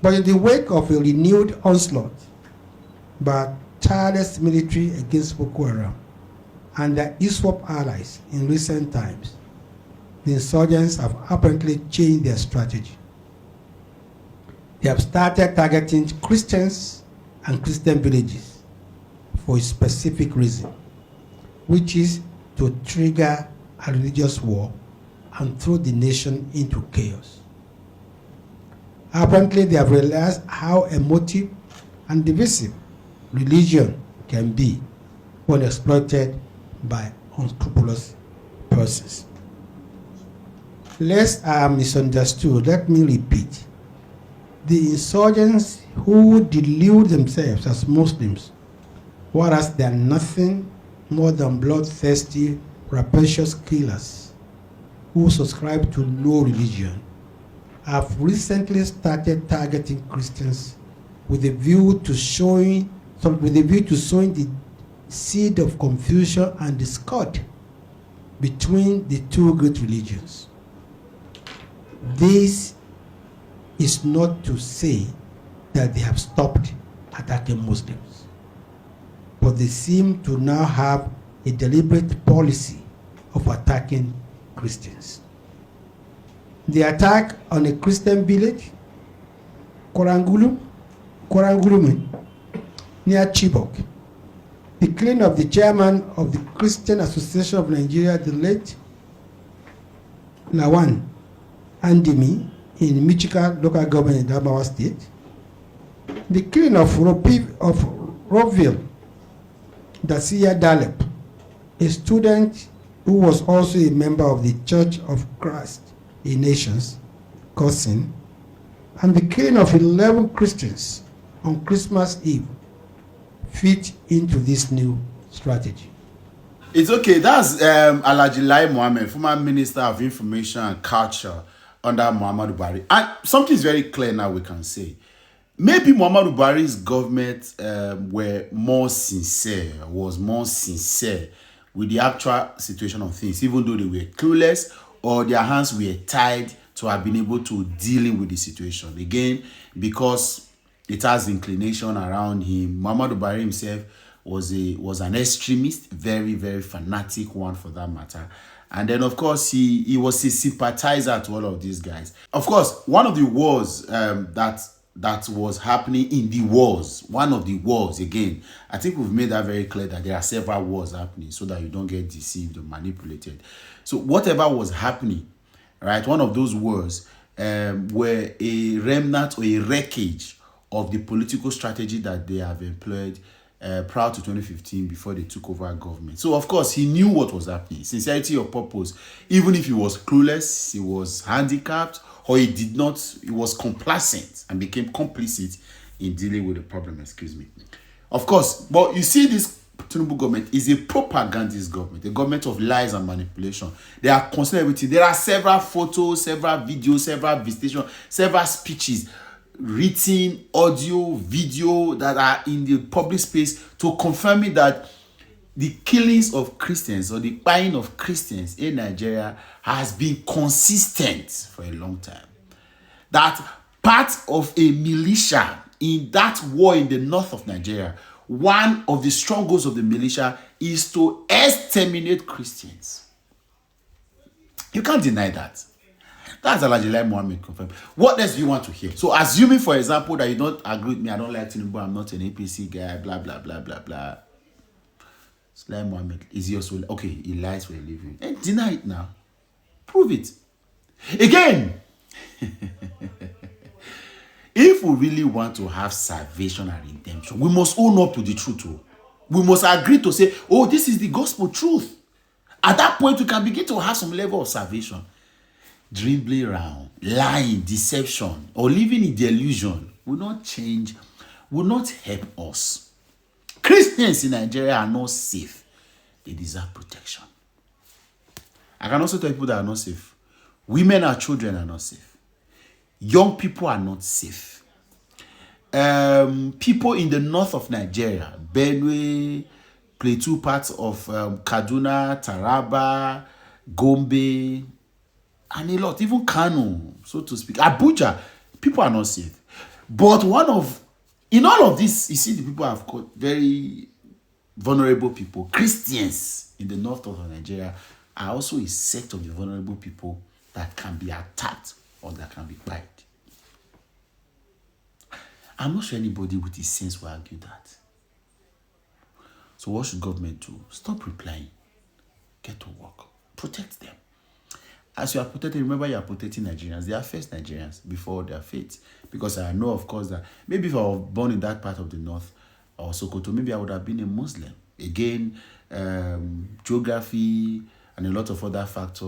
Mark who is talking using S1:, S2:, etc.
S1: But in the wake of a renewed onslaught by tireless military against Boko Haram and their ISWAP allies in recent times, the insurgents have apparently changed their strategy. They have started targeting Christians and Christian villages for a specific reason, which is to trigger a religious war and throw the nation into chaos. Apparently, they have realized how emotive and divisive religion can be when exploited by unscrupulous persons. Lest I am misunderstood, let me repeat. The insurgents who delude themselves as Muslims, whereas they are nothing more than bloodthirsty, rapacious killers who subscribe to no religion, have recently started targeting Christians with a view to sowing the seed of confusion and discord between the two great religions. This is not to say that they have stopped attacking Muslims, but they seem to now have a deliberate policy of attacking Christians. The attack on a Christian village, Korangulume, near Chibok, the killing of the chairman of the Christian Association of Nigeria, the late Lawan Andimi, in Michigan local government in Adamawa State, the killing of Roville Dacia Dalep, a student who was also a member of the Church of Christ in Nations, cousin, and the killing of 11 Christians on Christmas Eve fit into this new strategy.
S2: It's okay. That's Alhaji Lai Mohammed, former Minister of Information and Culture under Muhammadu Buhari. And something is very clear now we can say. Maybe Muhammadu Buhari's government was more sincere with the actual situation of things, even though they were clueless or their hands were tied to have been able to deal with the situation. Again, because it has inclination around him. Muhammadu Buhari himself was an extremist, very, very fanatic one for that matter. And then, of course, he was a sympathizer to all of these guys. Of course, one of the wars that was happening in the wars, one of the wars, again, I think we've made that very clear that there are several wars happening so that you don't get deceived or manipulated. So whatever was happening, right, one of those wars were a remnant or a wreckage of the political strategy that they have employed prior to 2015 before they took over government. So, of course, he knew what was happening. Sincerity of purpose. Even if he was clueless, he was handicapped, or he was complacent and became complicit in dealing with the problem, Of course, but you see this Tinubu government is a propagandist government, a government of lies and manipulation. They are considering everything. There are several photos, several videos, several visitations, several speeches, written, audio, video that are in the public space to confirm that the killings of Christians or the buying of Christians in Nigeria has been consistent for a long time. That part of a militia in that war in the north of Nigeria, one of the strongholds of the militia is to exterminate Christians. You can't deny that. That's Alhaji Lai Mohammed confirmed. What else do you want to hear? So assuming, for example, that you don't agree with me, I don't like Tinubu, I'm not an APC guy, blah, blah, blah, blah, blah. Lai Mohammed, is he also, okay, he lies for a living. And deny it now. Prove it. Again, if we really want to have salvation and redemption, we must own up to the truth. We must agree to say, oh, this is the gospel truth. At that point, we can begin to have some level of salvation. Dribbling around, lying, deception, or living in delusion will not change, will not help us. Christians in Nigeria are not safe. They deserve protection. I can also tell people that are not safe. Women and children are not safe. Young people are not safe. People in the north of Nigeria, Benue, Plateau, parts of Kaduna, Taraba, Gombe, and a lot, even Kano, so to speak, Abuja, people are not safe. But in all of this, you see the people have got very vulnerable people. Christians in the north of Nigeria are also a set of the vulnerable people that can be attacked or that can be killed. I'm not sure anybody with his sense will argue that. So what should government do? Stop replying. Get to work. Protect them. As you are protecting, remember you are protecting Nigerians. They are first Nigerians before their faith. Because I know, of course, that maybe if I was born in that part of the north or Sokoto, maybe I would have been a Muslim. Again, geography and a lot of other factors